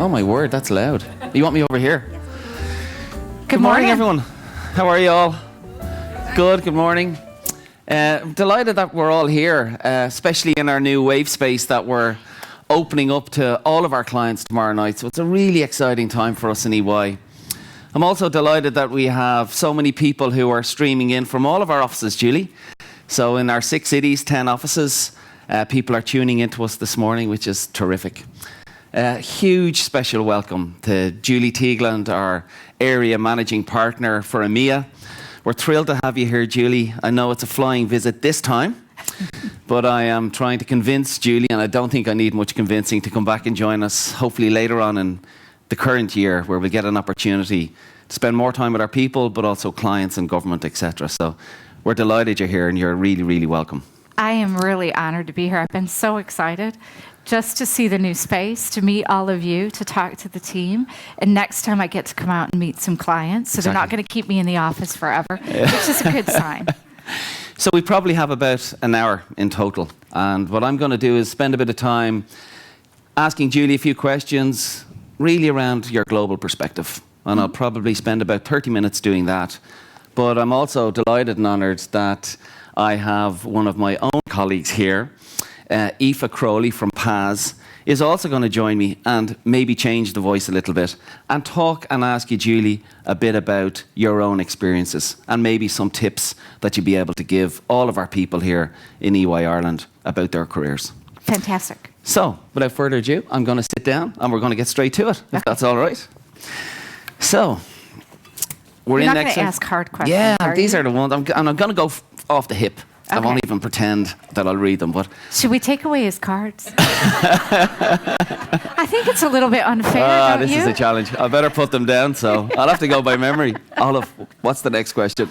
Oh my word, that's loud. You want me over here? Good morning, everyone. How are you all? Good morning. Delighted that we're all here, especially in our new Wave space that we're opening up to all of our clients tomorrow night. So it's a really exciting time for us in EY. I'm also delighted that we have so many people who are streaming in from all of our offices, Julie. So in our 6 cities, 10 offices, people are tuning into us this morning, which is terrific. Huge special welcome to Julie Teigland, our area managing partner for EMEA. We're thrilled to have you here, Julie. I know it's a flying visit this time, but I am trying to convince Julie, and I don't think I need much convincing, to come back and join us, hopefully later on in the current year, where we'll get an opportunity to spend more time with our people, but also clients and government, etc. So we're delighted you're here, and you're really, really welcome. I am really honored to be here. I've been so excited just to see the new space, to meet all of you, to talk to the team. And next time I get to come out and meet some clients, so they're not going to keep me in the office forever, which is a good sign. So we probably have about an hour in total. And what I'm going to do is spend a bit of time asking Julie a few questions, really around your global perspective. And I'll probably spend about 30 minutes doing that. But I'm also delighted and honoured that I have one of my own colleagues here, Aoife Crowley from PAS, is also going to join me and maybe change the voice a little bit and talk and ask you, Julie, a bit about your own experiences and maybe some tips that you'd be able to give all of our people here in EY Ireland about their careers. Fantastic. So, without further ado, I'm going to sit down and we're going to get straight to it, if that's all right. So, we're You're in not next. going to ask hard questions. Yeah, these are the ones. I'm going to go off the hip. I won't even pretend that I'll read them. But should we take away his cards? I think it's a little bit unfair, don't this you? is a challenge. I better put them down, so I'll have to go by memory. Olive, what's the next question?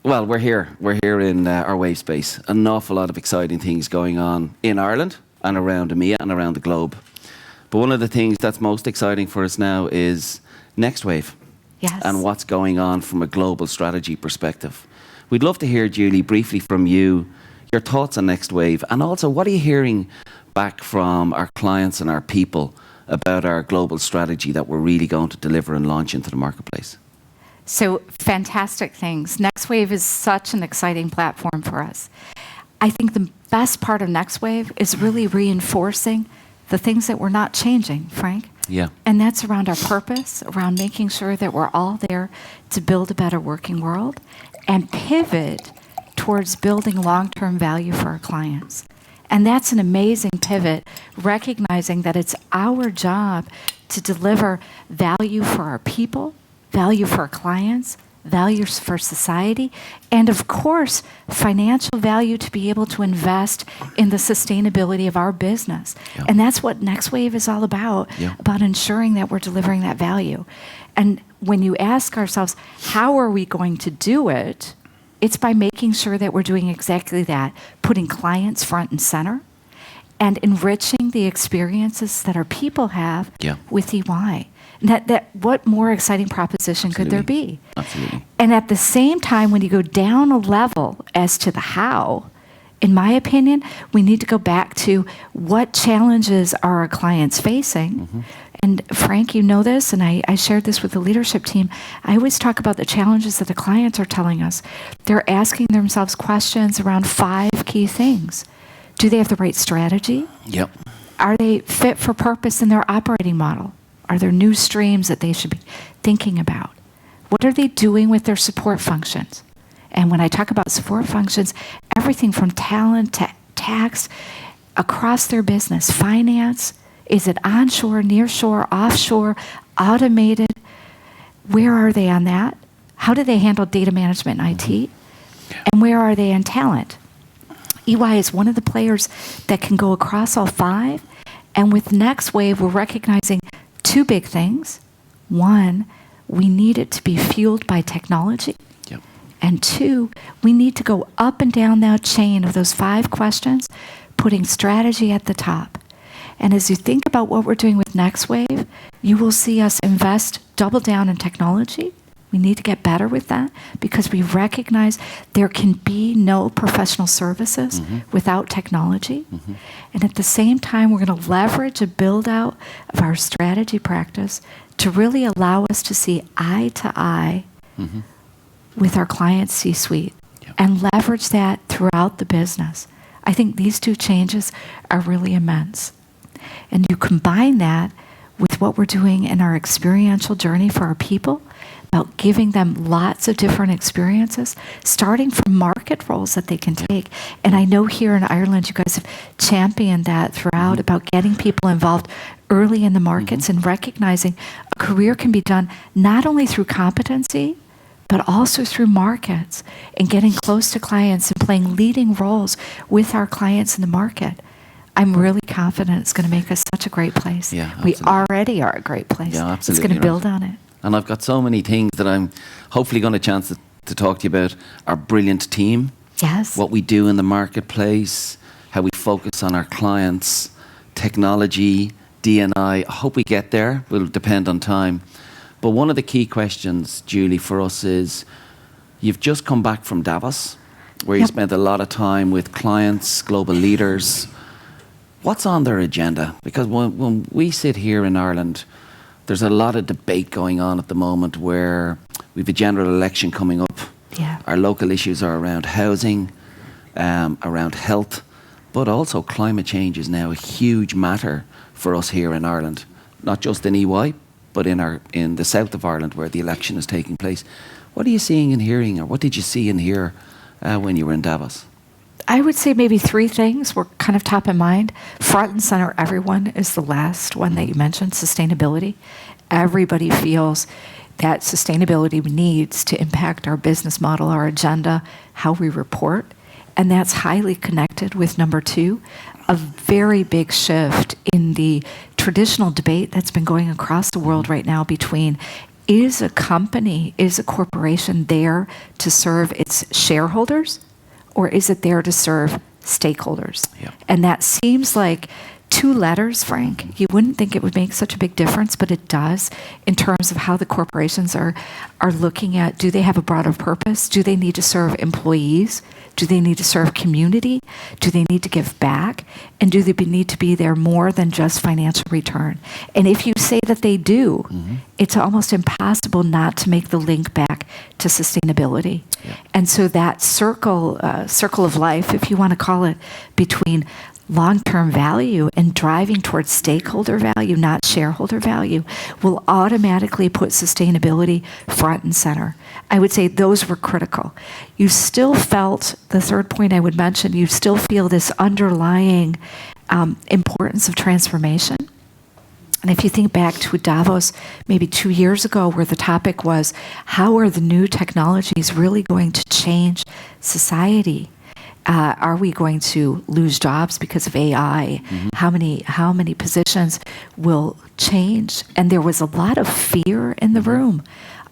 Well, we're here. We're here in our Wave space. An awful lot of exciting things going on in Ireland and around EMEA and around the globe. But one of the things that's most exciting for us now is Next Wave. Yes. And what's going on from a global strategy perspective. We'd love to hear, Julie, briefly from you, your thoughts on Next Wave, and also what are you hearing back from our clients and our people about our global strategy that we're really going to deliver and launch into the marketplace? So, fantastic things. Next Wave is such an exciting platform for us. I think the best part of Next Wave is really reinforcing the things that we're not changing, Frank. Yeah. And that's around our purpose, around making sure that we're all there to build a better working world and pivot towards building long-term value for our clients. And that's an amazing pivot, recognizing that it's our job to deliver value for our people, value for our clients, values for society, and of course, financial value to be able to invest in the sustainability of our business. Yeah. And that's what Next Wave is all about ensuring that we're delivering that value. And when you ask ourselves, how are we going to do it? It's by making sure that we're doing exactly that, putting clients front and center and enriching the experiences that our people have with EY. That what more exciting proposition could there be? Absolutely. And at the same time, when you go down a level as to the how, in my opinion, we need to go back to what challenges are our clients facing. Mm-hmm. And Frank, you know this, and I shared this with the leadership team. I always talk about the challenges that the clients are telling us. They're asking themselves questions around 5 key things. Do they have the right strategy? Yep. Are they fit for purpose in their operating model? Are there new streams that they should be thinking about? What are they doing with their support functions? And when I talk about support functions, everything from talent to tax, across their business, finance, is it onshore, nearshore, offshore, automated? Where are they on that? How do they handle data management and IT? And where are they in talent? EY is one of the players that can go across all 5. And with Next Wave, we're recognizing 2 big things. 1, we need it to be fueled by technology. Yep. And 2, we need to go up and down that chain of those 5 questions, putting strategy at the top. And as you think about what we're doing with Next Wave, you will see us invest, double down in technology, We need to get better with that because we recognize there can be no professional services without technology. And at the same time, we're going to leverage a build out of our strategy practice to really allow us to see eye to eye with our client C-suite and leverage that throughout the business. I think these two changes are really immense. And you combine that with what we're doing in our experiential journey for our people, about giving them lots of different experiences, starting from market roles that they can take. And I know here in Ireland, you guys have championed that throughout about getting people involved early in the markets and recognizing a career can be done not only through competency, but also through markets and getting close to clients and playing leading roles with our clients in the market. I'm really confident it's going to make us such a great place. Yeah, we already are a great place. Yeah, absolutely. It's going to build on it. And I've got so many things that I'm hopefully going to chance to talk to you about. Our brilliant team. Yes. What we do in the marketplace, how we focus on our clients, technology, D&I. I hope we get there. Will depend on time. But one of the key questions, Julie, for us is, you've just come back from Davos, where you spent a lot of time with clients, global leaders. What's on their agenda? Because when we sit here in Ireland, there's a lot of debate going on at the moment where we've a general election coming up. Yeah. Our local issues are around housing, around health, but also climate change is now a huge matter for us here in Ireland, not just in EY, but in the south of Ireland where the election is taking place. What are you seeing and hearing, or what did you see and hear when you were in Davos? I would say maybe three things were kind of top of mind. Front and center, everyone, is the last one that you mentioned, sustainability. Everybody feels that sustainability needs to impact our business model, our agenda, how we report. And that's highly connected with number two, a very big shift in the traditional debate that's been going across the world right now between, is a company, is a corporation there to serve its shareholders, or is it there to serve stakeholders? Yeah. And that seems like two letters, Frank. You wouldn't think it would make such a big difference, but it does in terms of how the corporations are looking at, do they have a broader purpose? Do they need to serve employees? Do they need to serve community? Do they need to give back? And do they need to be there more than just financial return? And if you say that they do, it's almost impossible not to make the link back to sustainability. Yeah. And so that circle of life, if you want to call it, between long-term value and driving towards stakeholder value, not shareholder value, will automatically put sustainability front and center. I would say those were critical. You still felt, the third point I would mention, you still feel this underlying importance of transformation. And if you think back to Davos maybe 2 years ago, where the topic was, how are the new technologies really going to change society? Are we going to lose jobs because of AI? How many positions will change? And there was a lot of fear in the room.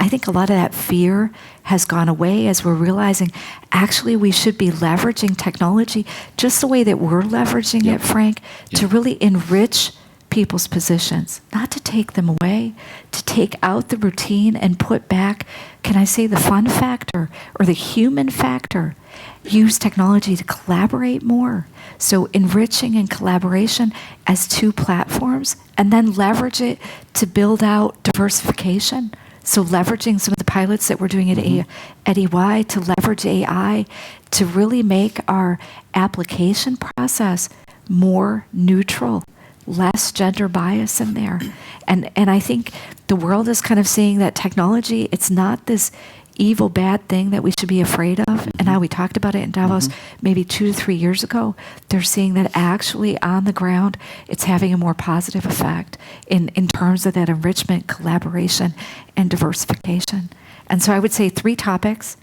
I think a lot of that fear has gone away as we're realizing actually we should be leveraging technology just the way that we're leveraging it, Frank, to really enrich people's positions, not to take them away, to take out the routine and put back, can I say, the fun factor or the human factor. Use technology to collaborate more. So enriching and collaboration as two platforms, and then leverage it to build out diversification. So leveraging some of the pilots that we're doing at EY to leverage AI to really make our application process more neutral, less gender bias in there. And I think the world is kind of seeing that technology, it's not this evil, bad thing that we should be afraid of. And how we talked about it in Davos maybe 2 to 3 years ago, they're seeing that actually on the ground, it's having a more positive effect in terms of that enrichment, collaboration, and diversification. And so I would say 3 topics.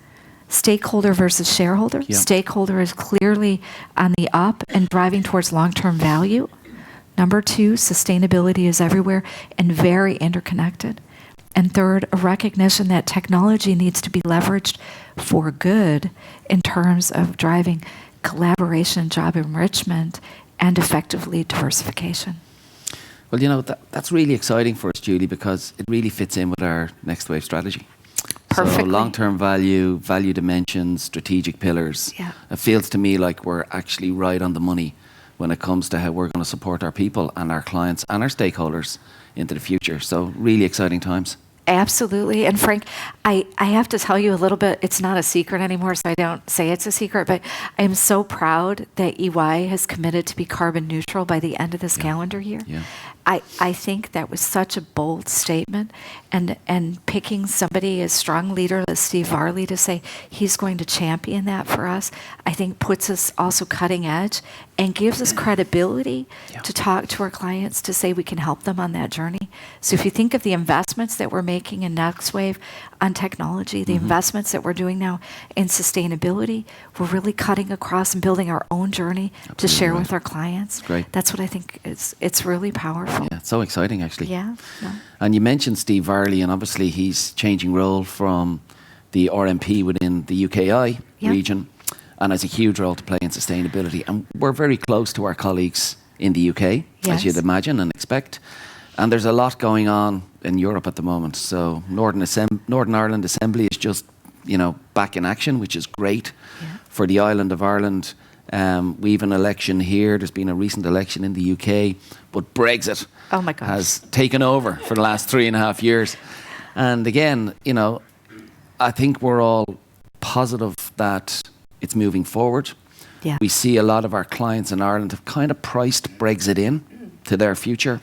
Stakeholder versus shareholder. Yeah. Stakeholder is clearly on the up and driving towards long-term value. Number 2, sustainability is everywhere and very interconnected. And third, a recognition that technology needs to be leveraged for good in terms of driving collaboration, job enrichment, and effectively diversification. Well, that's really exciting for us, Julie, because it really fits in with our next wave strategy. Perfectly. So long-term value, value dimensions, strategic pillars. Yeah. It feels to me like we're actually right on the money when it comes to how we're going to support our people and our clients and our stakeholders into the future. So really exciting times. Absolutely. And Frank, I have to tell you a little bit, it's not a secret anymore, so I don't say it's a secret, but I am so proud that EY has committed to be carbon neutral by the end of this calendar year. Yeah. I think that was such a bold statement, and picking somebody as strong leader as Steve Varley to say he's going to champion that for us, I think puts us also cutting edge and gives us credibility to talk to our clients to say we can help them on that journey. So if you think of the investments that we're making in Next Wave on technology, the investments that we're doing now in sustainability, we're really cutting across and building our own journey to share with our clients. Great. That's what I think it's really powerful. Yeah, it's so exciting actually. Yeah. No. And you mentioned Steve Varley, and obviously he's changing role from the RMP within the UKI region, and has a huge role to play in sustainability. And we're very close to our colleagues in the UK, as you'd imagine and expect. And there's a lot going on in Europe at the moment. So Northern Ireland Assembly is just, back in action, which is great for the island of Ireland. We have an election here. There's been a recent election in the UK, but Brexit has taken over for the last 3.5 years. And again, I think we're all positive that it's moving forward. Yeah. We see a lot of our clients in Ireland have kind of priced Brexit in to their future.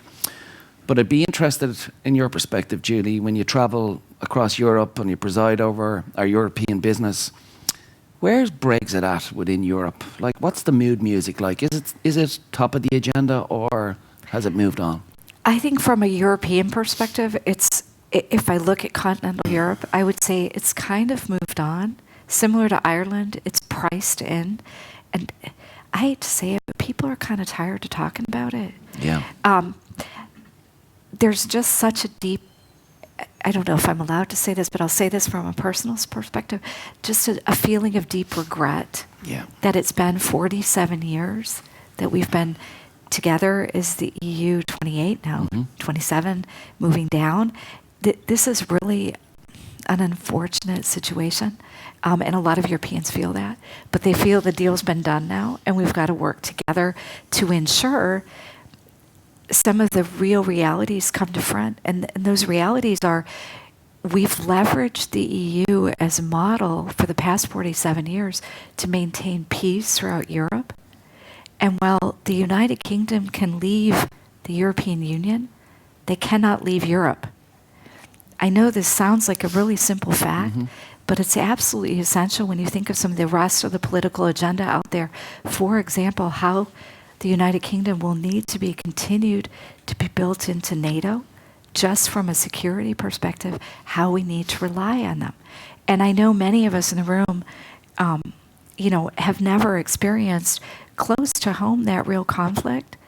But I'd be interested in your perspective, Julie, when you travel across Europe and you preside over our European business. Where's Brexit at within Europe? Like, what's the mood music like? Is it top of the agenda, or has it moved on? I think from a European perspective, if I look at continental Europe, I would say it's kind of moved on. Similar to Ireland, it's priced in. And I hate to say it, but people are kind of tired of talking about it. Yeah. There's just such a deep, I don't know if I'm allowed to say this, but I'll say this from a personal perspective, just a feeling of deep regret that it's been 47 years that we've been together as the EU 28, now 27, moving down. This is really an unfortunate situation, and a lot of Europeans feel that. But they feel the deal's been done now, and we've got to work together to ensure some of the real realities come to front. And those realities are, we've leveraged the EU as a model for the past 47 years to maintain peace throughout Europe. And while the United Kingdom can leave the European Union, they cannot leave Europe. I know this sounds like a really simple fact, but it's absolutely essential when you think of some of the rest of the political agenda out there. For example, how the United Kingdom will need to be continued to be built into NATO, just from a security perspective, how we need to rely on them. And I know many of us in the room, have never experienced close to home that real conflict,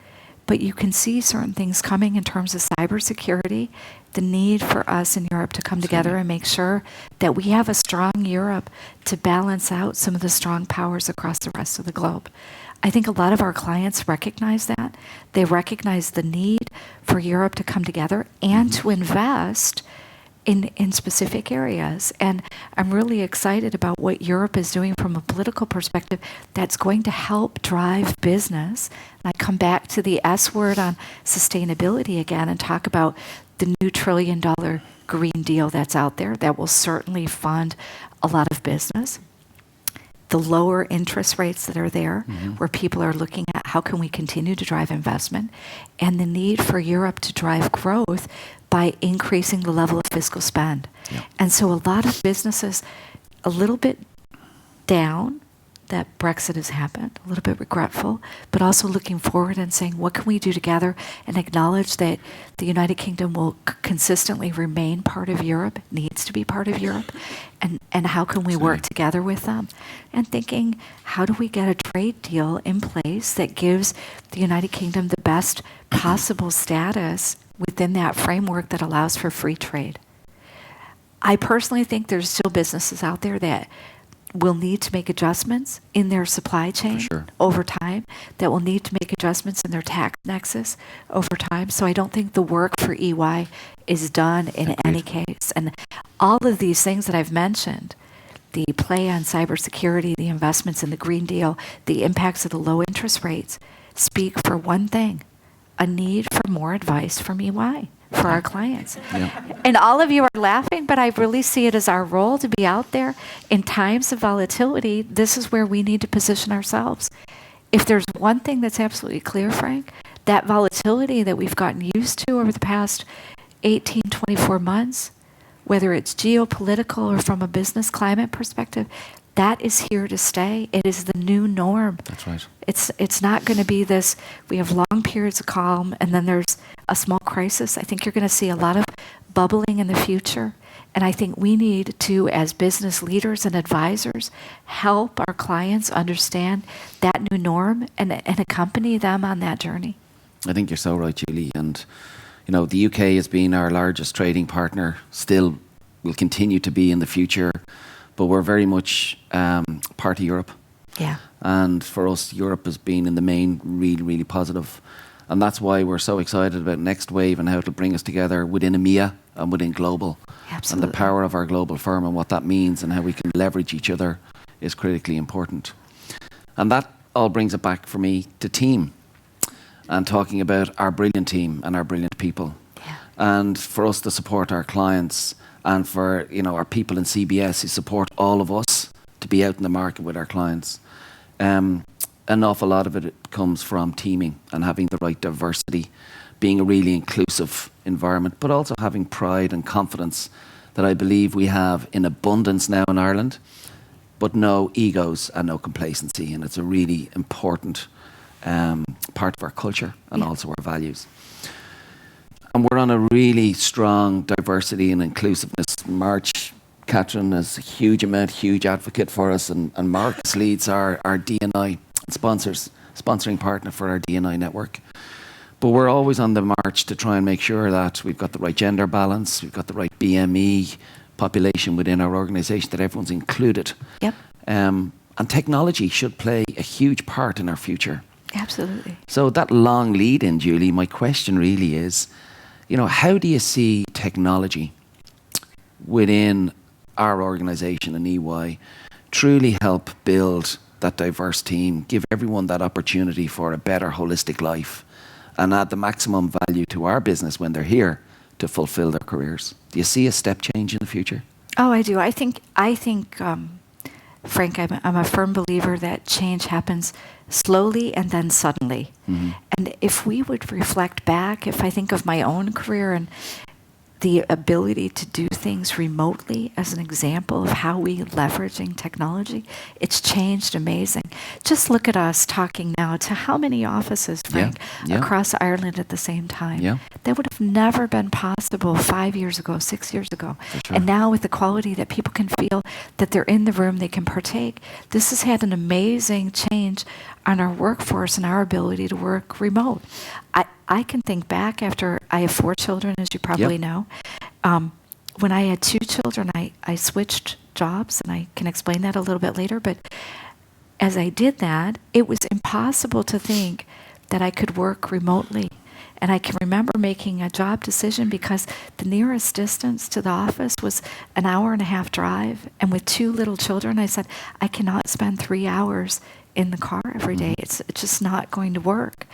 but you can see certain things coming in terms of cybersecurity, the need for us in Europe to come together and make sure that we have a strong Europe to balance out some of the strong powers across the rest of the globe. I think a lot of our clients recognize that. They recognize the need for Europe to come together and to invest in specific areas. And I'm really excited about what Europe is doing from a political perspective that's going to help drive business. And I come back to the S word on sustainability again and talk about the new $1 trillion Green Deal that's out there that will certainly fund a lot of business. The lower interest rates that are there, where people are looking at how can we continue to drive investment, and the need for Europe to drive growth by increasing the level of fiscal spend. And so a lot of businesses a little bit down that Brexit has happened, a little bit regretful, but also looking forward and saying, what can we do together, and acknowledge that the United Kingdom will consistently remain part of Europe, needs to be part of Europe, and how can we work together with them? And thinking, how do we get a trade deal in place that gives the United Kingdom the best possible status within that framework that allows for free trade? I personally think there's still businesses out there that will need to make adjustments in their supply chain sure. over time, that will need to make adjustments in their tax nexus over time. So I don't think the work for EY is done in any case. And all of these things that I've mentioned, the play on cybersecurity, the investments in the Green Deal, the impacts of the low interest rates, speak for one thing: a need for more advice from EY for our clients. Yeah. And all of you are laughing, but I really see it as our role to be out there in times of volatility. This is where we need to position ourselves. If there's one thing that's absolutely clear, Frank, that volatility that we've gotten used to over the past 18, 24 months, whether it's geopolitical or from a business climate perspective, that is here to stay. It is the new norm. That's right. It's not going to be this, we have long periods of calm and then there's a small crisis. I think you're going to see a lot of bubbling in the future. And I think we need to, as business leaders and advisors, help our clients understand that new norm and accompany them on that journey. I think you're so right, Julie. And, you know, the UK has been our largest trading partner, still will continue to be in the future, but we're very much part of Europe. Yeah. And for us, Europe has been in the main really, really positive. And that's why we're so excited about Next Wave and how it'll bring us together within EMEA and within global. Absolutely. And the power of our global firm and what that means and how we can leverage each other is critically important. And that all brings it back for me to team and talking about our brilliant team and our brilliant people. Yeah. And for us to support our clients and for, you know, our people in CBS who support all of us to be out in the market with our clients. An awful lot of it comes from teaming and having the right diversity, being a really inclusive environment, but also having pride and confidence that I believe we have in abundance now in Ireland, but no egos and no complacency. And it's a really important part of our culture and also our values. And we're on a really strong diversity and inclusiveness march. Catherine is a huge advocate for us, and Marcus leads our D&I sponsoring partner for our D&I network. But we're always on the march to try and make sure that we've got the right gender balance, we've got the right BME population within our organisation, that everyone's included. Yep. And technology should play a huge part in our future. Absolutely. So that long lead in, Julie, my question really is, you know, how do you see technology within our organisation and EY truly help build that diverse team, give everyone that opportunity for a better holistic life and add the maximum value to our business when they're here to fulfill their careers? Do you see a step change in the future? Oh, I do. I think, Frank, I'm a firm believer that change happens slowly and then suddenly. Mm-hmm. And if we would reflect back, if I think of my own career and the ability to do things remotely as an example of how we leveraging technology, it's changed amazing. Just look at us talking now to how many offices, Frank, across Ireland at the same time. Yeah. That would have never been possible 5 years ago, 6 years ago. Sure. And now with the quality that people can feel that they're in the room, they can partake, this has had an amazing change on our workforce and our ability to work remote. I can think back after I have 4 children, as you probably know. When I had 2 children, I switched jobs, and I can explain that a little bit later. But as I did that, it was impossible to think that I could work remotely. And I can remember making a job decision because the nearest distance to the office was an hour and a half drive. And with 2 little children, I said, I cannot spend 3 hours in the car every day. It's just not going to work.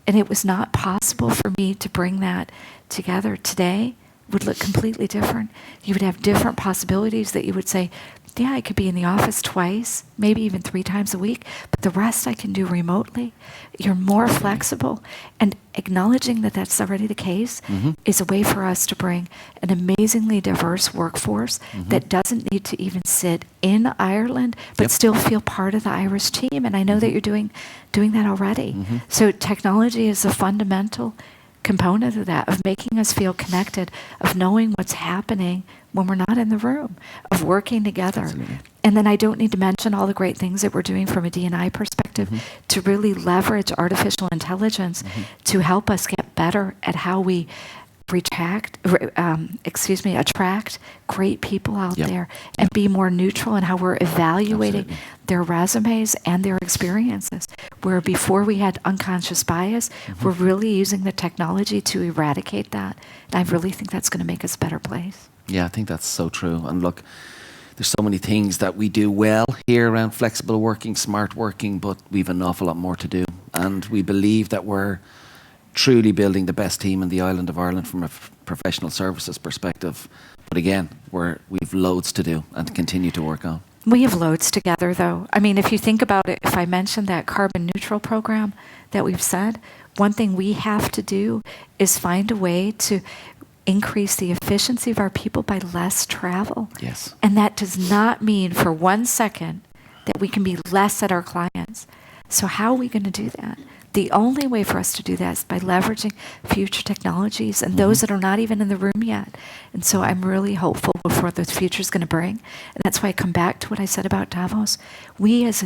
And it was not possible for me to bring that together. Today would look completely different. You would have different possibilities that you would say, yeah, I could be in the office twice, maybe even 3 times a week, but the rest I can do remotely. You're more flexible. And acknowledging that that's already the case is a way for us to bring an amazingly diverse workforce that doesn't need to even sit in Ireland, but still feel part of the Irish team. And I know that you're doing that already. So technology is a fundamental component of that, of making us feel connected, of knowing what's happening when we're not in the room, of working together. Absolutely. And then I don't need to mention all the great things that we're doing from a D&I perspective to really leverage artificial intelligence to help us get better at how we attract great people out Yep. there and be more neutral in how we're evaluating Absolutely. their resumes and their experiences. Where before we had unconscious bias, we're really using the technology to eradicate that. And I really think that's going to make us a better place. Yeah, I think that's so true. And look, there's so many things that we do well here around flexible working, smart working, but we've an awful lot more to do. And we believe that we're truly building the best team in the island of Ireland from a professional services perspective. But again, we've loads to do and to continue to work on. We have loads together, though. I mean, if you think about it, if I mentioned that carbon neutral program that we've said, one thing we have to do is find a way to increase the efficiency of our people by less travel. Yes. And that does not mean for 1 second that we can be less at our clients. So how are we going to do that? The only way for us to do that is by leveraging future technologies and those that are not even in the room yet. And so I'm really hopeful for what the future is going to bring. And that's why I come back to what I said about Davos. We as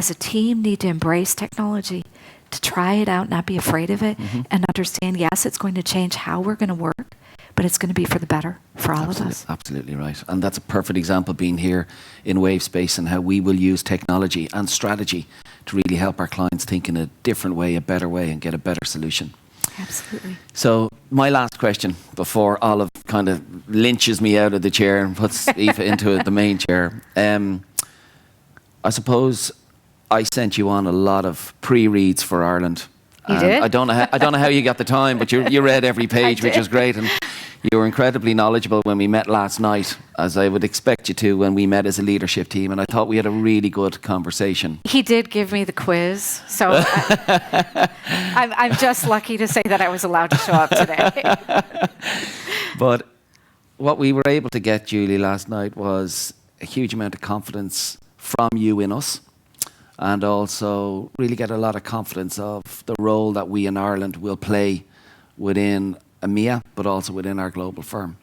a team need to embrace technology, to try it out, not be afraid of it, and understand, yes, it's going to change how we're going to work, but it's going to be for the better for all of us. Absolutely right. And that's a perfect example being here in Wavespace and how we will use technology and strategy to really help our clients think in a different way, a better way, and get a better solution. Absolutely. So my last question before Olive kind of lynches me out of the chair and puts Aoife into the main chair. I suppose I sent you on a lot of pre-reads for Ireland. You did? I don't know how you got the time, but you read every page, which was great. And you were incredibly knowledgeable when we met last night, as I would expect you to when we met as a leadership team. And I thought we had a really good conversation. He did give me the quiz, so I'm just lucky to say that I was allowed to show up today. But what we were able to get, Julie, last night was a huge amount of confidence from you in us, and also really get a lot of confidence of the role that we in Ireland will play within EMEA, but also within our global firm.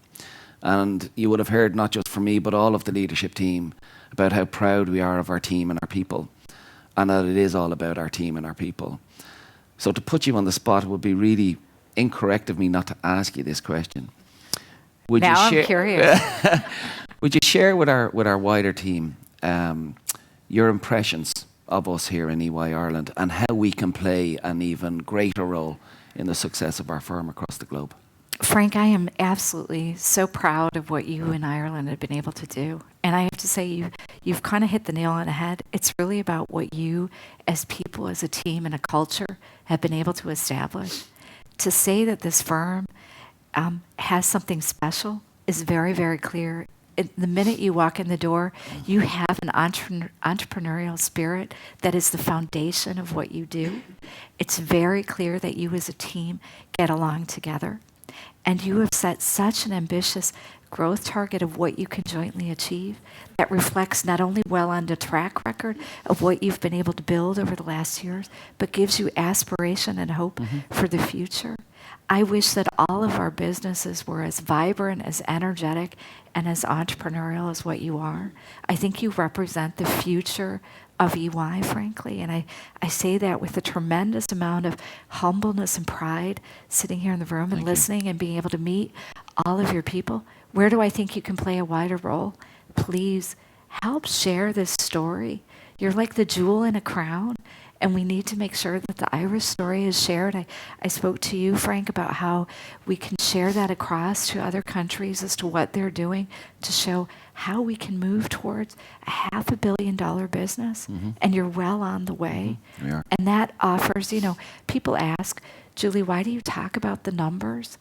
And you would have heard, not just from me, but all of the leadership team, about how proud we are of our team and our people, and that it is all about our team and our people. So to put you on the spot, it would be really incorrect of me not to ask you this question. Would Now you I'm curious. Would you share with our wider team your impressions of us here in EY Ireland and how we can play an even greater role in the success of our firm across the globe? Frank, I am absolutely so proud of what you in Ireland have been able to do. And I have to say, you've kind of hit the nail on the head. It's really about what you as people, as a team and a culture have been able to establish. To say that this firm has something special is very, very clear. The minute you walk in the door, you have an entrepreneurial spirit that is the foundation of what you do. It's very clear that you as a team get along together. And you have set such an ambitious growth target of what you can jointly achieve that reflects not only well on the track record of what you've been able to build over the last years, but gives you aspiration and hope for the future. I wish that all of our businesses were as vibrant, as energetic, and as entrepreneurial as what you are. I think you represent the future of EY, frankly, and I say that with a tremendous amount of humbleness and pride, sitting here in the room and listening and being able to meet all of your people. Where do I think you can play a wider role? Please help share this story. You're like the jewel in a crown, and we need to make sure that the Irish story is shared. I spoke to you, Frank, about how we can share that across to other countries as to what they're doing to show how we can move towards a $500 million business, and you're well on the way. We are. And that offers, people ask, Julie, why do you talk about the numbers?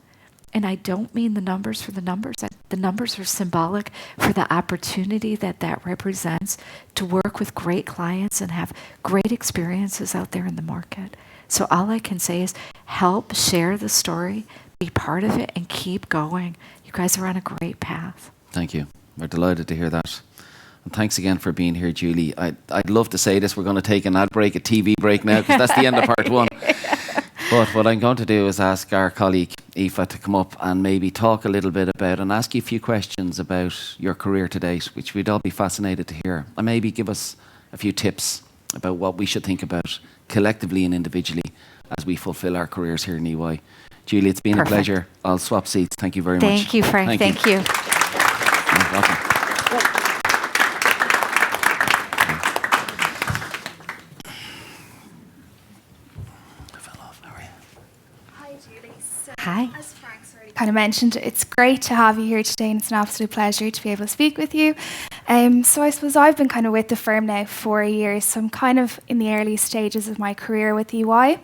And I don't mean the numbers for the numbers. The numbers are symbolic for the opportunity that represents to work with great clients and have great experiences out there in the market. So all I can say is help share the story, be part of it, and keep going. You guys are on a great path. Thank you. We're delighted to hear that. And thanks again for being here, Julie. I'd love to say this. We're going to take an ad break, a TV break now, because that's the end of part one. But what I'm going to do is ask our colleague, Aoife, to come up and maybe talk a little bit about and ask you a few questions about your career to date, which we'd all be fascinated to hear. And maybe give us a few tips about what we should think about collectively and individually as we fulfill our careers here in EY. Julie, it's been Perfect. a pleasure. I'll swap seats. Thank you very much. Thank you, Frank. Thank you. You're welcome. Hi, Julie. So, Hi. as Frank's already kind of mentioned, it's great to have you here today, and it's an absolute pleasure to be able to speak with you. So I suppose I've been kind of with the firm now for 4 years, so I'm kind of in the early stages of my career with EY.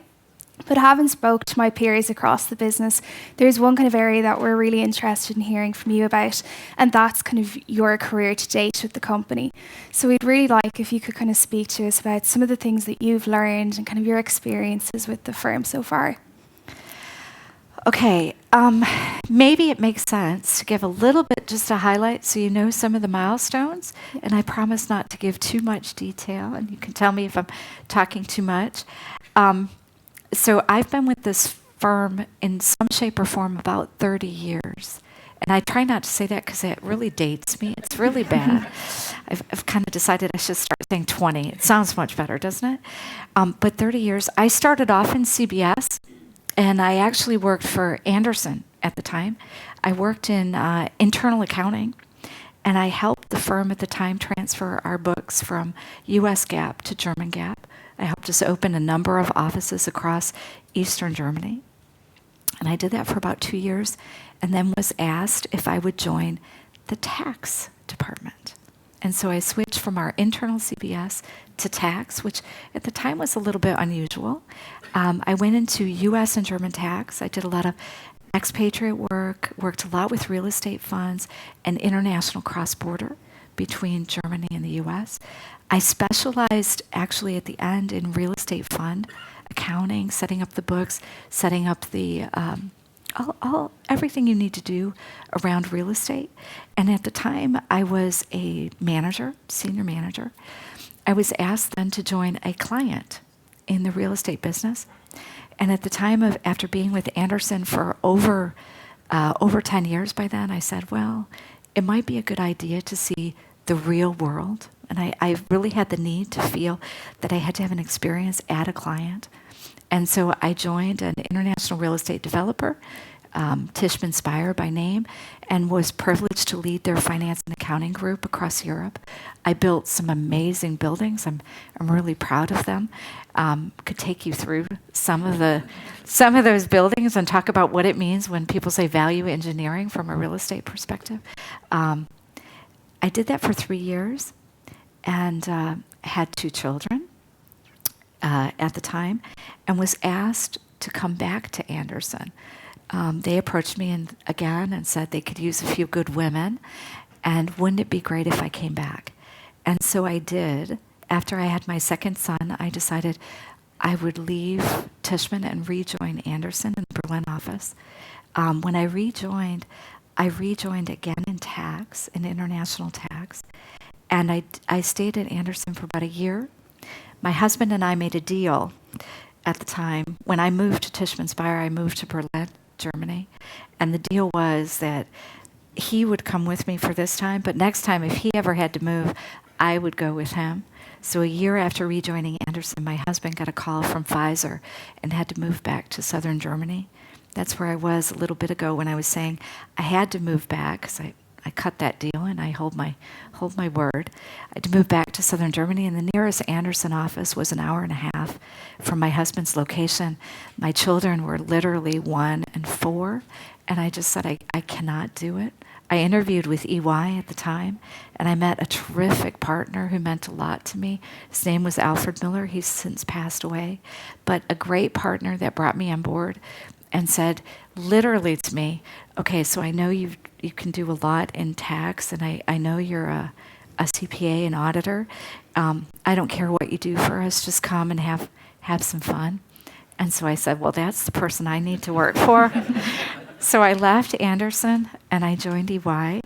But having spoke to my peers across the business, there's one kind of area that we're really interested in hearing from you about, and that's kind of your career to date with the company. So we'd really like if you could kind of speak to us about some of the things that you've learned and kind of your experiences with the firm so far. Okay, maybe it makes sense to give a little bit just a highlight so you know some of the milestones, and I promise not to give too much detail, and you can tell me if I'm talking too much. So I've been with this firm in some shape or form about 30 years. And I try not to say that because it really dates me. It's really bad. I've kind of decided I should start saying 20. It sounds much better, doesn't it? But 30 years. I started off in CBS, and I actually worked for Anderson at the time. I worked in internal accounting, and I helped the firm at the time transfer our books from US GAAP to German GAAP. I helped us open a number of offices across Eastern Germany. And I did that for about 2 years, and then was asked if I would join the tax department. And so I switched from our internal CBS to tax, which at the time was a little bit unusual. I went into US and German tax. I did a lot of expatriate work, worked a lot with real estate funds and international cross-border between Germany and the US. I specialized actually at the end in real estate fund accounting, setting up the books, setting up the everything you need to do around real estate. And at the time, I was a manager, senior manager. I was asked then to join a client in the real estate business. And at the time of after being with Anderson for over 10 years by then, I said, well, it might be a good idea to see the real world. And I really had the need to feel that I had to have an experience at a client. And so I joined an international real estate developer, Tishman Speyer by name, and was privileged to lead their finance and accounting group across Europe. I built some amazing buildings. I'm really proud of them. Could take you through some of those buildings and talk about what it means when people say value engineering from a real estate perspective. I did that for 3 years and had 2 children at the time, and was asked to come back to Anderson. They approached me again and said they could use a few good women, and wouldn't it be great if I came back? And so I did. After I had my second son, I decided I would leave Tishman and rejoin Anderson in the Berlin office. When I rejoined again in tax, in international tax, and I stayed at Anderson for about a year. My husband and I made a deal at the time. When I moved to Tishman Speyer, I moved to Berlin, Germany, and the deal was that he would come with me for this time, but next time, if he ever had to move, I would go with him. So a year after rejoining Anderson, my husband got a call from Pfizer and had to move back to southern Germany. That's where I was a little bit ago when I was saying I had to move back because I cut that deal and I hold my word. I had to move back to southern Germany, and the nearest Anderson office was an hour and a half from my husband's location. My children were literally 1 and 4, and I just said I cannot do it. I interviewed with EY at the time, and I met a terrific partner who meant a lot to me. His name was Alfred Miller. He's since passed away, but a great partner that brought me on board and said literally to me, okay, so I know you can do a lot in tax, and I know you're a CPA and auditor. I don't care what you do for us, just come and have some fun. And so I said, well, that's the person I need to work for. So I left Anderson and I joined EY.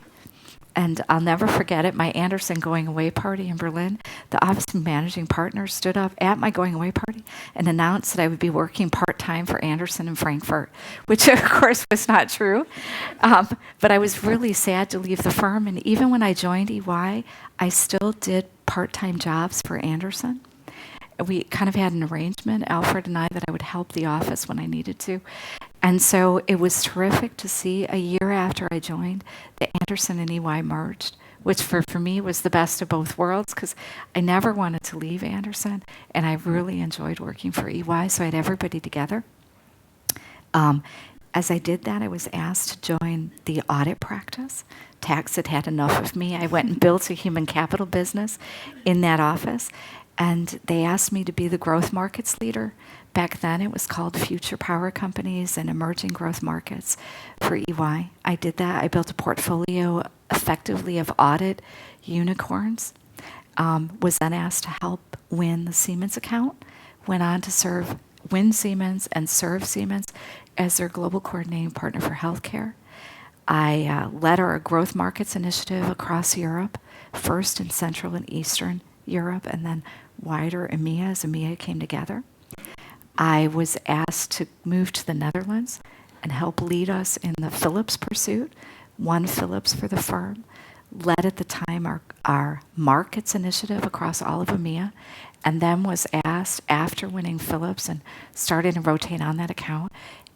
And I'll never forget it, my Anderson going away party in Berlin, the office managing partner stood up at my going away party and announced that I would be working part-time for Anderson in Frankfurt, which of course was not true. But I was really sad to leave the firm. And even when I joined EY, I still did part-time jobs for Anderson. We kind of had an arrangement, Alfred and I, that I would help the office when I needed to. And so it was terrific to see a year after I joined, that Andersen and EY merged, which for me was the best of both worlds because I never wanted to leave Andersen, and I really enjoyed working for EY, so I had everybody together. As I did that, I was asked to join the audit practice. Tax had had enough of me. I went and built a human capital business in that office, and they asked me to be the growth markets leader. Back then, it was called Future Power Companies and Emerging Growth Markets for EY. I did that. I built a portfolio effectively of audit unicorns. Was then asked to help win the Siemens account. Went on to win Siemens and serve Siemens as their global coordinating partner for healthcare. I led our growth markets initiative across Europe, first in Central and Eastern Europe, and then wider EMEA as EMEA came together. I was asked to move to the Netherlands and help lead us in the Philips pursuit, won Philips for the firm, led at the time our markets initiative across all of EMEA, and then was asked after winning Philips and starting to rotate on that account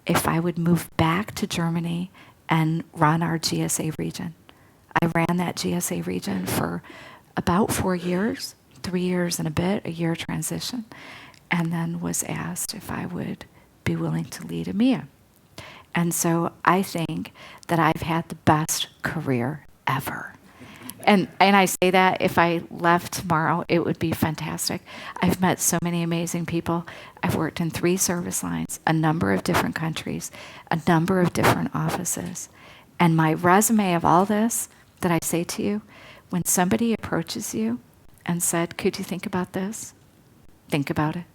if I would move back to Germany and run our GSA region. I ran that GSA region for about 4 years, 3 years and a bit, a year transition, and then was asked if I would be willing to lead EMEA. And so I think that I've had the best career ever. And I say that if I left tomorrow, it would be fantastic. I've met so many amazing people. I've worked in 3 service lines, a number of different countries, a number of different offices. And my resume of all this that I say to you, when somebody approaches you and said, could you think about this? Think about it.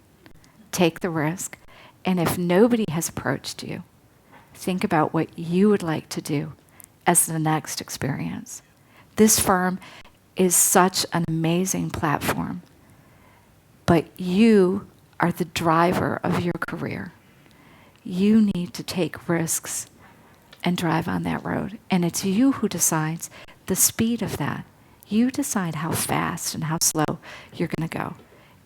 Take the risk. And if nobody has approached you, think about what you would like to do as the next experience. This firm is such an amazing platform, but you are the driver of your career. You need to take risks and drive on that road. And it's you who decides the speed of that. You decide how fast and how slow you're going to go.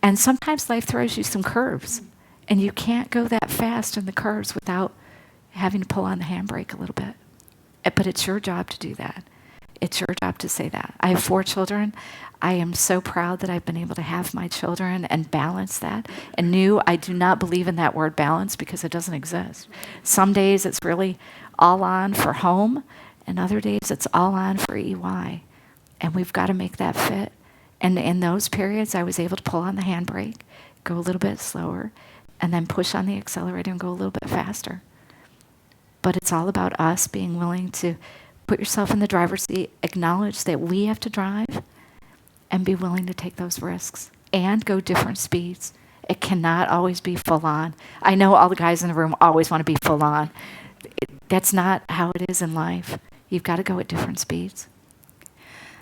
And sometimes life throws you some curves, and you can't go that fast in the curves without having to pull on the handbrake a little bit. But it's your job to do that. It's your job to say that. I have 4 children. I am so proud that I've been able to have my children and balance that. And I do not believe in that word balance because it doesn't exist. Some days it's really all on for home, and other days it's all on for EY. And we've got to make that fit. And in those periods, I was able to pull on the handbrake, go a little bit slower, and then push on the accelerator and go a little bit faster. But it's all about us being willing to put yourself in the driver's seat, acknowledge that we have to drive, and be willing to take those risks and go different speeds. It cannot always be full on. I know all the guys in the room always want to be full on. That's not how it is in life. You've got to go at different speeds.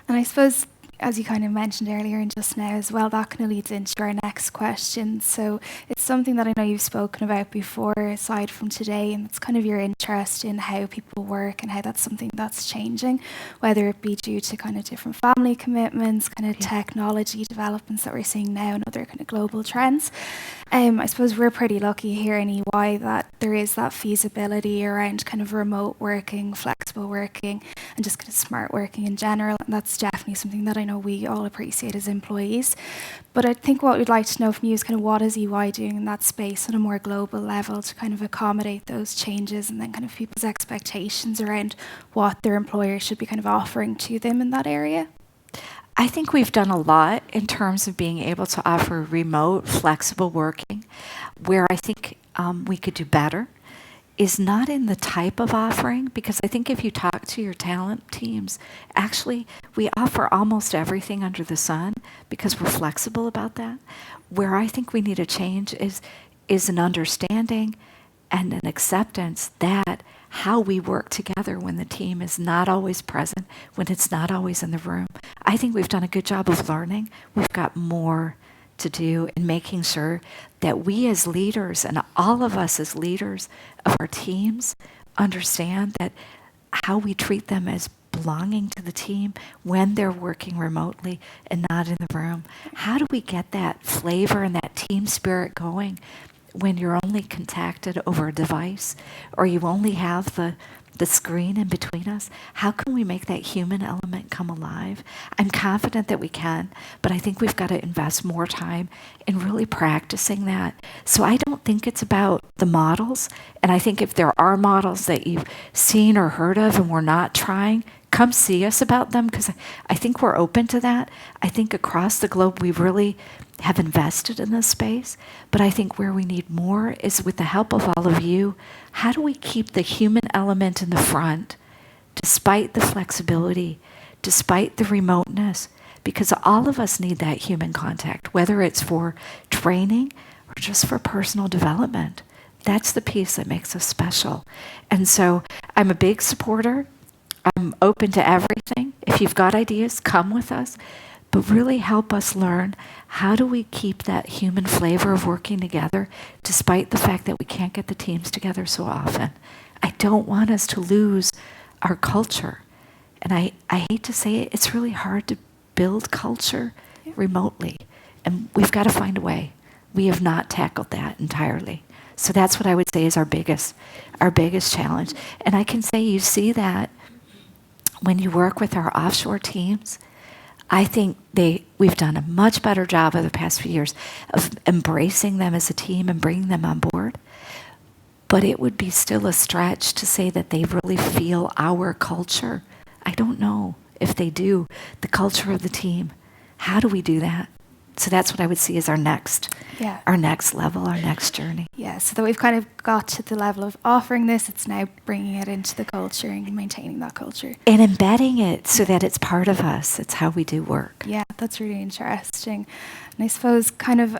And I suppose, as you kind of mentioned earlier and just now as well, that kind of leads into our next question. So it's something that I know you've spoken about before, aside from today, and it's kind of your interest in how people work and how that's something that's changing, whether it be due to kind of different family commitments, kind of technology developments that we're seeing now and other kind of global trends. I suppose we're pretty lucky here in EY that there is that feasibility around kind of remote working, flexible working, and just kind of smart working in general. And that's definitely something that I know we all appreciate as employees. But I think what we'd like to know from you is kind of what is EY doing in that space on a more global level to kind of accommodate those changes and then kind of people's expectations around what their employer should be kind of offering to them in that area? I think we've done a lot in terms of being able to offer remote, flexible working. Where I think we could do better is not in the type of offering, because I think if you talk to your talent teams, actually we offer almost everything under the sun because we're flexible about that. Where I think we need a change is an understanding and an acceptance that how we work together when the team is not always present, when it's not always in the room. I think we've done a good job of learning. We've got more to do in making sure that we as leaders and all of us as leaders of our teams understand that how we treat them as belonging to the team when they're working remotely and not in the room. How do we get that flavor and that team spirit going when you're only contacted over a device, or you only have the screen in between us? How can we make that human element come alive? I'm confident that we can, but I think we've got to invest more time in really practicing that. So I don't think it's about the models, and I think if there are models that you've seen or heard of and we're not trying, come see us about them, because I think we're open to that. I think across the globe we really have invested in this space, but I think where we need more is with the help of all of you. How do we keep the human element in the front, despite the flexibility, despite the remoteness? Because all of us need that human contact, whether it's for training or just for personal development. That's the piece that makes us special. And so I'm a big supporter. I'm open to everything. If you've got ideas, come with us. But really help us learn, how do we keep that human flavor of working together despite the fact that we can't get the teams together so often? I don't want us to lose our culture. And I hate to say it, it's really hard to build culture remotely. And we've got to find a way. We have not tackled that entirely. So that's what I would say is our biggest challenge. And I can say you see that when you work with our offshore teams. I think we've done a much better job over the past few years of embracing them as a team and bringing them on board. But it would be still a stretch to say that they really feel our culture. I don't know if they do, the culture of the team. How do we do that? So that's what I would see as our next level, our next journey. Yeah, so that we've kind of got to the level of offering this, it's now bringing it into the culture and maintaining that culture. And embedding it so that it's part of us. It's how we do work. Yeah, that's really interesting. And I suppose kind of,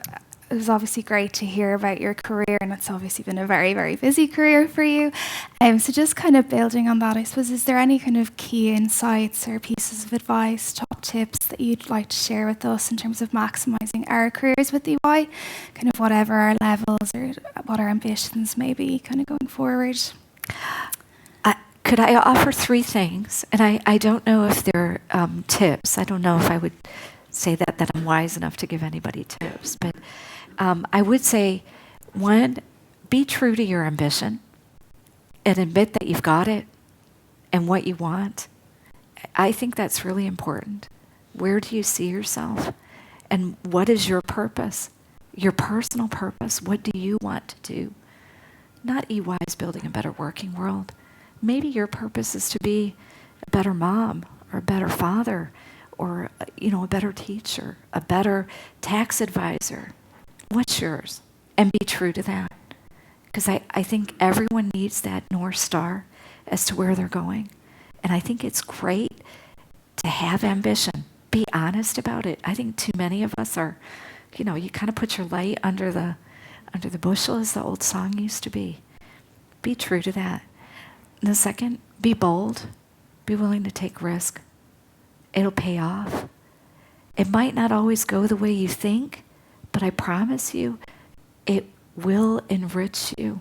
it was obviously great to hear about your career, and it's obviously been a very, very busy career for you. So just kind of building on that, I suppose, is there any kind of key insights or pieces of advice, top tips that you'd like to share with us in terms of maximising our careers with EY, kind of whatever our levels or what our ambitions may be kind of going forward? Could I offer 3 things? And I don't know if they're tips. I don't know if I would say that I'm wise enough to give anybody tips, but I would say, 1, be true to your ambition and admit that you've got it and what you want. I think that's really important. Where do you see yourself? And what is your purpose? Your personal purpose. What do you want to do? Not EY's building a better working world. Maybe your purpose is to be a better mom or a better father or a better teacher, a better tax advisor. What's yours? And be true to that. Because I think everyone needs that North Star as to where they're going. And I think it's great to have ambition. Be honest about it. I think too many of us are, you kind of put your light under the bushel, as the old song used to be. Be true to that. And the second, be bold. Be willing to take risk. It'll pay off. It might not always go the way you think, but I promise you, it will enrich you.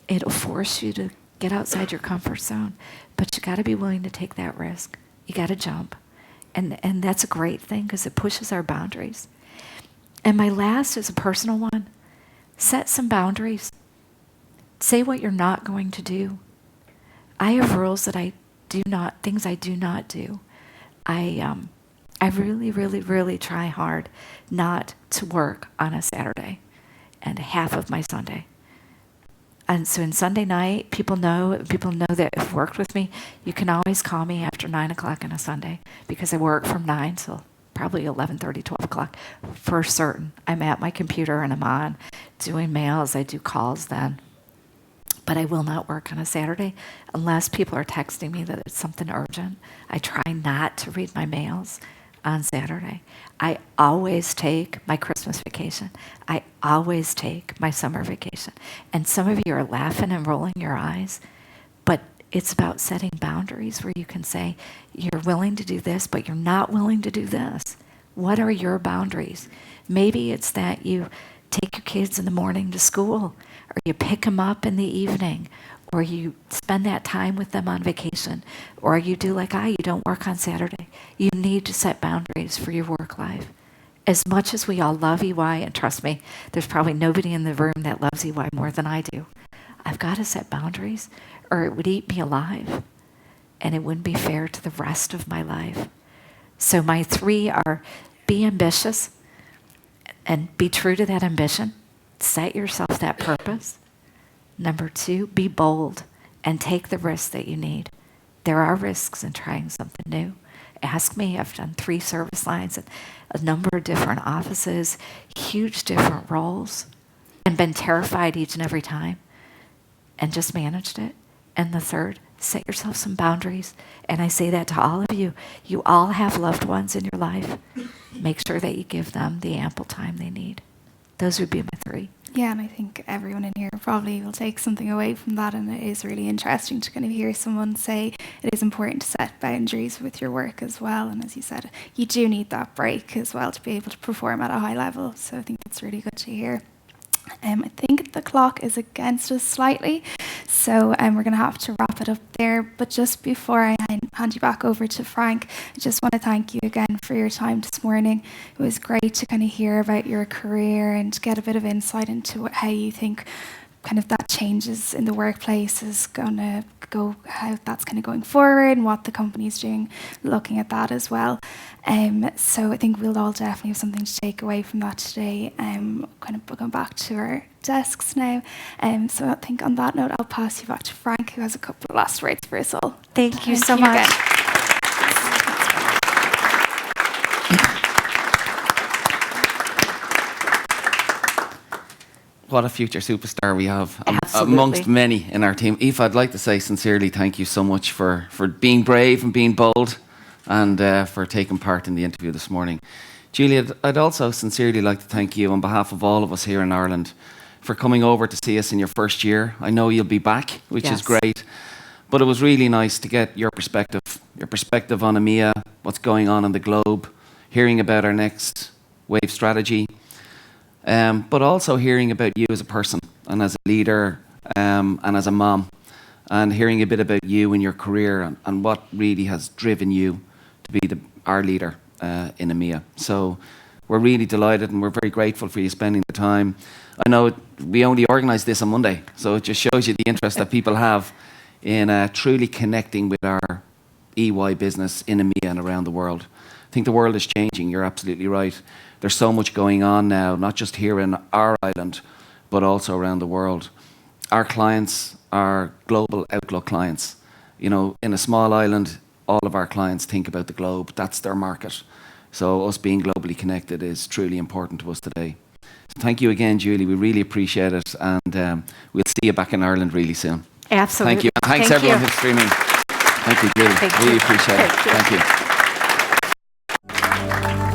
It'll force you to get outside your comfort zone, but you got to be willing to take that risk. You got to jump. And that's a great thing because it pushes our boundaries. And my last is a personal one. Set some boundaries. Say what you're not going to do. I have rules that things I do not do. I really, really, really try hard not to work on a Saturday and half of my Sunday. And so in Sunday night, people know that if you've worked with me, you can always call me after 9 o'clock on a Sunday because I work from 9 till probably 11:30, 12 o'clock for certain. I'm at my computer and I'm on doing mails. I do calls then. But I will not work on a Saturday unless people are texting me that it's something urgent. I try not to read my mails on Saturday. I always take my Christmas vacation. I always take my summer vacation. And some of you are laughing and rolling your eyes, but it's about setting boundaries where you can say, you're willing to do this, but you're not willing to do this. What are your boundaries? Maybe it's that you take your kids in the morning to school, or you pick them up in the evening, or you spend that time with them on vacation, or you do like you don't work on Saturday. You need to set boundaries for your work life. as much as we all love EY, and trust me, there's probably nobody in the room that loves EY more than I do, I've got to set boundaries or it would eat me alive and it wouldn't be fair to the rest of my life. So my 3 are: be ambitious and be true to that ambition. Set yourself that purpose. Number 2, be bold and take the risks that you need. There are risks in trying something new. Ask me, I've done 3 service lines at a number of different offices, huge different roles, and been terrified each and every time, and just managed it. And the 3rd, set yourself some boundaries. And I say that to all of you. You all have loved ones in your life. Make sure that you give them the ample time they need. Those would be my 3. Yeah, and I think everyone in here probably will take something away from that, and it is really interesting to kind of hear someone say it is important to set boundaries with your work as well. And as you said, you do need that break as well to be able to perform at a high level. So I think that's really good to hear. I think the clock is against us slightly, so we're going to have to wrap it up there. But just before I hand you back over to Frank, I just want to thank you again for your time this morning. It was great to kind of hear about your career and get a bit of insight into how you think kind of that changes in the workplace is going to go, how that's kind of going forward and what the company's doing, looking at that as well. So I think we'll all definitely have something to take away from that today. Kind of going back to our desks now. So I think on that note, I'll pass you back to Frank, who has a couple of last words for us all. Thank you so much. Again. What a future superstar we have Absolutely. amongst many in our team. Aoife, I'd like to say sincerely thank you so much for being brave and being bold and for taking part in the interview this morning. Julie, I'd also sincerely like to thank you on behalf of all of us here in Ireland for coming over to see us in your first year. I know you'll be back, which is Yes. great, but it was really nice to get your perspective on EMEA, what's going on in the globe, hearing about our next wave strategy, but also hearing about you as a person and as a leader and as a mom, and hearing a bit about you and your career and what really has driven you to be our leader in EMEA. So we're really delighted and we're very grateful for you spending the time. I know we only organised this on Monday, so it just shows you the interest that people have in truly connecting with our EY business in EMEA and around the world. I think the world is changing, you're absolutely right. There's so much going on now, not just here in our island, but also around the world. Our clients are global outlook clients. You know, in a small island, all of our clients think about the globe. That's their market. So us being globally connected is truly important to us today. So thank you again, Julie. We really appreciate it. And we'll see you back in Ireland really soon. Absolutely. Thank you. And thanks Thank everyone you. who's streaming. Thank you, Julie. Thank Really you. appreciate it. Thank you. Thank you.